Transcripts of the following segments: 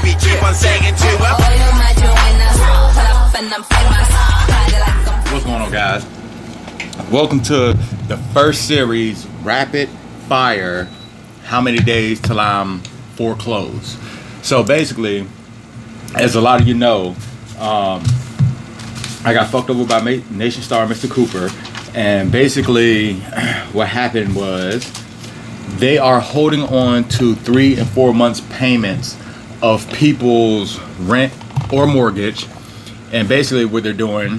we keep on saying to him. What's going on, guys? Welcome to the first series, Rapid Fire, How Many Days Till I'm Foreclosed. So basically, as a lot of you know, I got fucked over by Nationstar, Mr. Cooper, and basically what happened was they are holding on to 3 and 4 months payments of people's rent or mortgage, and basically what they're doing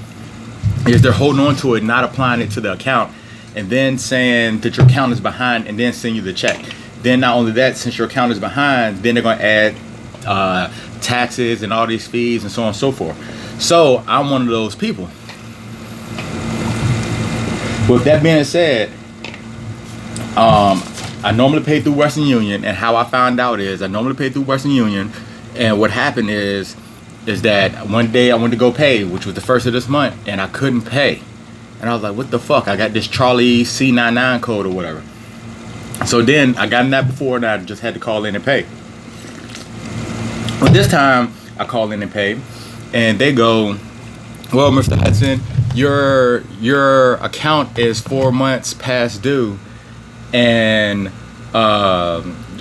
is they're holding on to it, not applying it to the account, and then saying that your account is behind, and then send you the check. Then not only that, since your account is behind, then they're going to add taxes and all these fees and so on and so forth. So I'm one of those people. With that being said, I normally pay through Western Union, and how I found out is I normally pay through Western Union, and what happened is that one day I went to go pay, which was the first of this month, and I couldn't pay. And I was like, what the fuck? I got this Charlie C99 code or whatever. So then I got in that before, and I just had to call in and pay. But this time I call in and pay, and they go, well, Mr. Hudson, your account is 4 months past due, and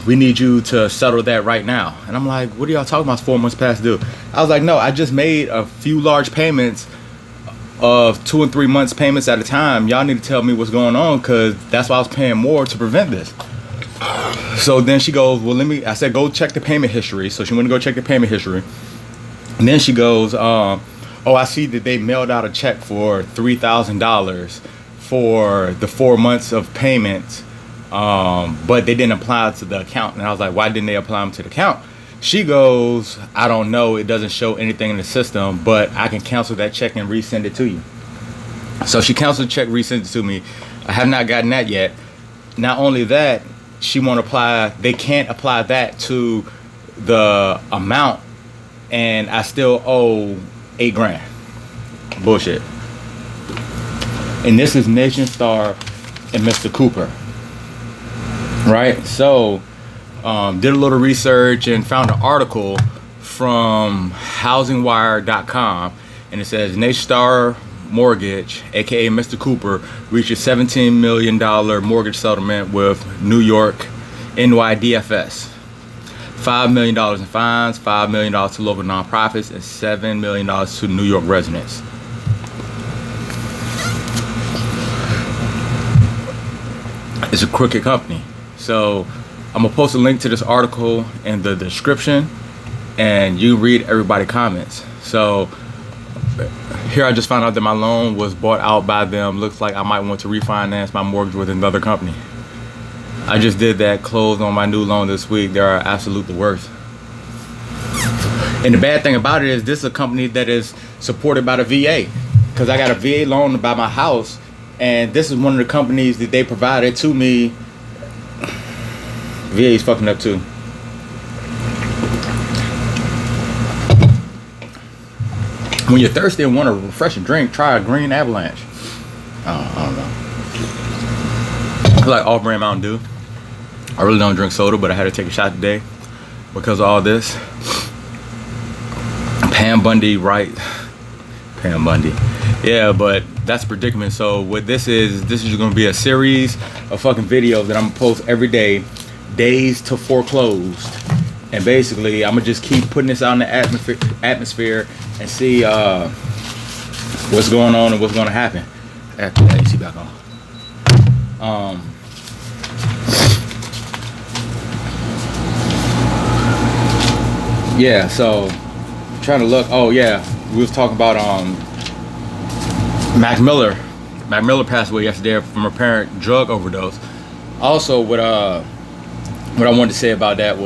we need you to settle that right now. And I'm like, what are y'all talking about, 4 months past due? I was like, no, I just made a few large payments of 2 and 3 months payments at a time. Y'all need to tell me what's going on, because that's why I was paying more to prevent this. So then she goes, well, I said, go check the payment history. So she went to go check the payment history. And then she goes, oh, I see that they mailed out a check for $3,000 for the 4 months of payments, but they didn't apply to the account. And I was like, why didn't they apply them to the account? She goes, I don't know. It doesn't show anything in the system, but I can cancel that check and resend it to you. So she canceled the check, resent it to me. I have not gotten that yet. Not only that, they can't apply that to the amount, and I still owe $8 grand. Bullshit. And this is Nationstar and Mr. Cooper, right? So did a little research and found an article from housingwire.com, and it says Nationstar Mortgage, aka Mr. Cooper, reached a $17 million mortgage settlement with New York NYDFS. $5 million in fines, $5 million to local nonprofits, and $7 million to New York residents. It's a crooked company. So I'm gonna post a link to this article in the description, and you read everybody's comments. So here I just found out that my loan was bought out by them. Looks like I might want to refinance my mortgage with another company. I just did that, closed on my new loan this week. They are absolute the worst. And the bad thing about it is this is a company that is supported by the VA, because I got a VA loan to buy my house, and this is one of the companies that they provided to me. VA is fucking up too. When you're thirsty and want a refreshing drink, try a green avalanche. I don't know. I like off-brand Mountain Dew. I really don't drink soda, but I had to take a shot today because of all this. Pam Bundy, right? Pam Bundy. Yeah, but that's a predicament. So what this is going to be a series of fucking videos that I'm going to post every day, days to foreclosed. And basically, I'm going to just keep putting this out in the atmosphere and see what's going on and what's going to happen. After that, AC back on. Yeah, so trying to look. Oh yeah, we was talking about Mac Miller. Mac Miller passed away yesterday from apparent drug overdose. Also, what I wanted to say about that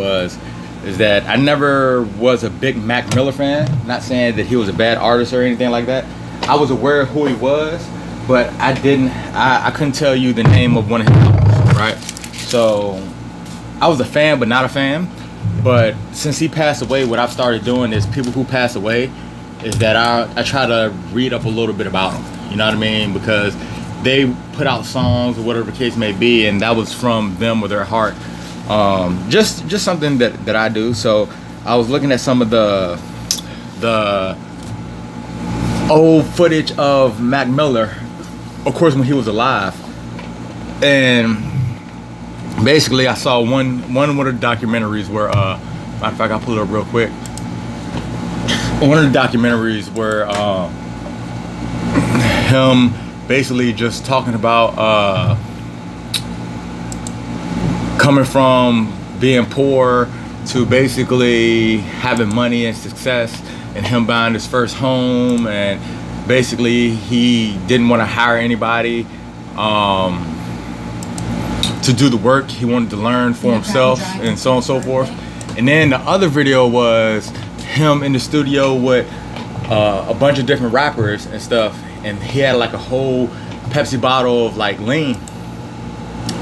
is that I never was a big Mac Miller fan. Not saying that he was a bad artist or anything like that. I was aware of who he was, but I couldn't tell you the name of one of his albums, right? So I was a fan, but not a fan. But since he passed away, what I've started doing is people who pass away is that I try to read up a little bit about them. You know what I mean? Because they put out songs or whatever the case may be, and that was from them or their heart. Just something that I do. So I was looking at some of the old footage of Mac Miller, of course, when he was alive, and basically I saw one of the documentaries where matter of fact, I'll pull it up real quick. One of the documentaries where him basically just talking about coming from being poor to basically having money and success, and him buying his first home, and basically he didn't want to hire anybody to do the work. He wanted to learn for himself, and so on and so forth. And then the other video was him in the studio with a bunch of different rappers and stuff, and he had like a whole Pepsi bottle of like lean,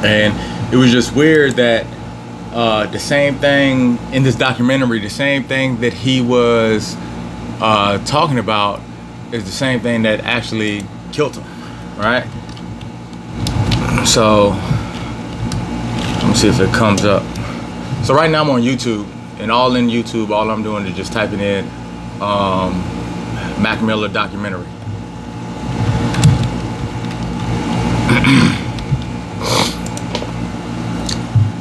and it was just weird that the same thing in this documentary, the same thing that he was talking about is the same thing that actually killed him, right? So let me see if it comes up. So right now I'm on YouTube, and all in YouTube, all I'm doing is just typing in Mac Miller documentary.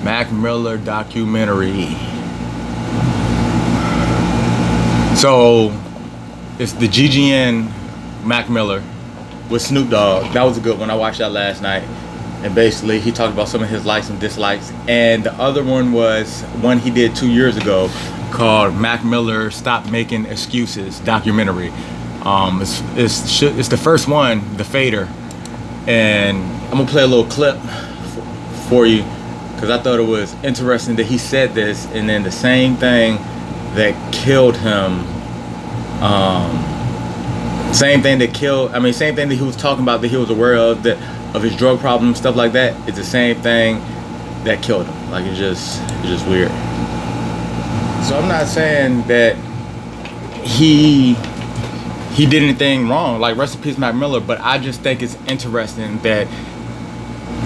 Mac Miller documentary. So it's the GGN Mac Miller with Snoop Dogg. That was a good one. I watched that last night. And basically he talked about some of his likes and dislikes. And the other one was one he did 2 years ago called Mac Miller Stop Making Excuses documentary. It's the first one, The Fader. And I'm gonna play a little clip for you, because I thought it was interesting that he said this, and then the same thing that killed him, same thing that he was talking about, that he was aware of, that of his drug problem, stuff like that, it's the same thing that killed him. Like, it's just weird. So I'm not saying that he did anything wrong, like rest in peace Mac Miller, but I just think it's interesting that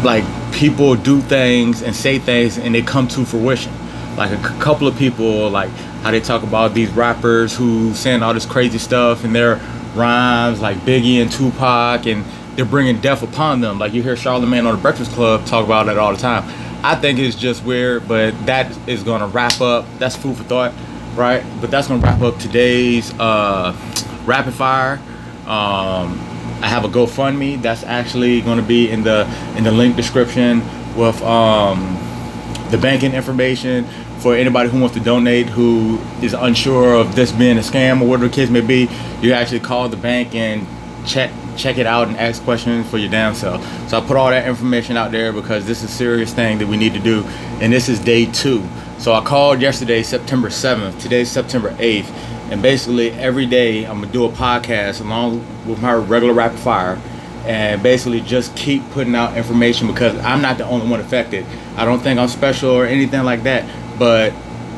like people do things and say things and they come to fruition. Like a couple of people, like how they talk about these rappers who saying all this crazy stuff in their rhymes, like Biggie and Tupac, and they're bringing death upon them. Like you hear Charlamagne on the Breakfast Club talk about it all the time. I think it's just weird, but that is gonna wrap up. That's food for thought, right? But that's gonna wrap up today's rapid fire. I have a GoFundMe that's actually going to be in the link description with the banking information for anybody who wants to donate, who is unsure of this being a scam or whatever the case may be. You actually call the bank and check it out and ask questions for your damn self. So I put all that information out there because this is a serious thing that we need to do, and this is day 2. So I called yesterday, September 7th. Today's September 8th. And basically every day I'm gonna do a podcast along with my regular rapid fire, and basically just keep putting out information, because I'm not the only one affected. I don't think I'm special or anything like that, but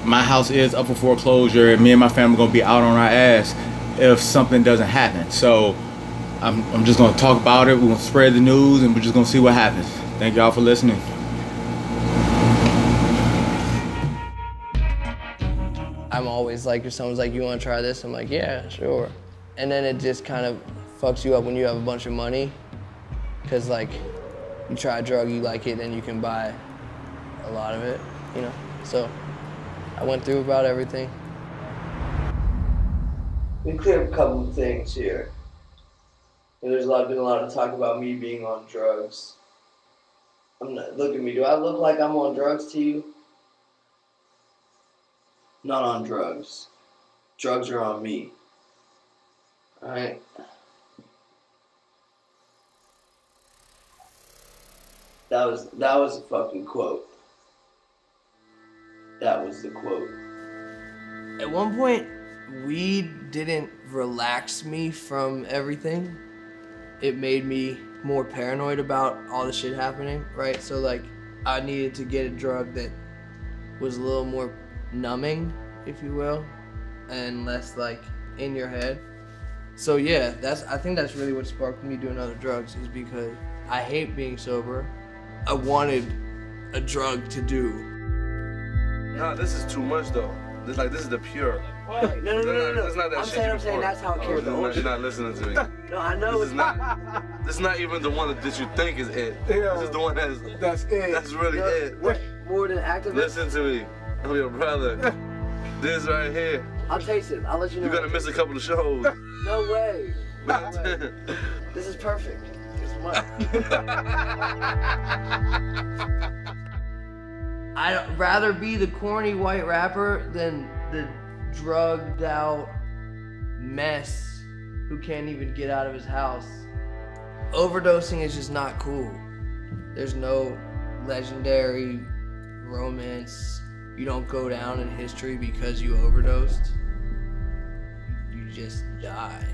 my house is up for foreclosure, and me and my family are gonna be out on our ass if something doesn't happen. So I'm just gonna talk about it. We're gonna spread the news, and we're just gonna see what happens. Thank y'all for listening. I'm always like, if someone's like, you want to try this? I'm like, yeah, sure. And then it just kind of fucks you up when you have a bunch of money, because like, you try a drug, you like it, then you can buy a lot of it, you know? So I went through about everything. We clear up a couple of things here. There's been a lot of talk about me being on drugs. Look at me, do I look like I'm on drugs to you? Not on drugs. Drugs are on me. Alright? That was a fucking quote. That was the quote. At one point, weed didn't relax me from everything. It made me more paranoid about all the shit happening, right? So like, I needed to get a drug that was a little more numbing, if you will, and less like in your head. So yeah, I think that's really what sparked me doing other drugs, is because I hate being sober. I wanted a drug to do. Nah, this is too much though. This is the pure. Right. No. It's not that I'm shit saying, you I'm saying pour. that's how it carries the whole You're not listening to me. No, I know This is not even the one that you think is it. Yeah. This is the one that's it. That's really it. What? More than activist? Listen to me. I'm your brother. This right here. I'll taste it. I'll let you know. You're gonna miss a couple of shows. No way. No way. This is perfect. It's mine. I'd rather be the corny white rapper than the drugged out mess who can't even get out of his house. Overdosing is just not cool. There's no legendary romance. You don't go down in history because you overdosed. You just die.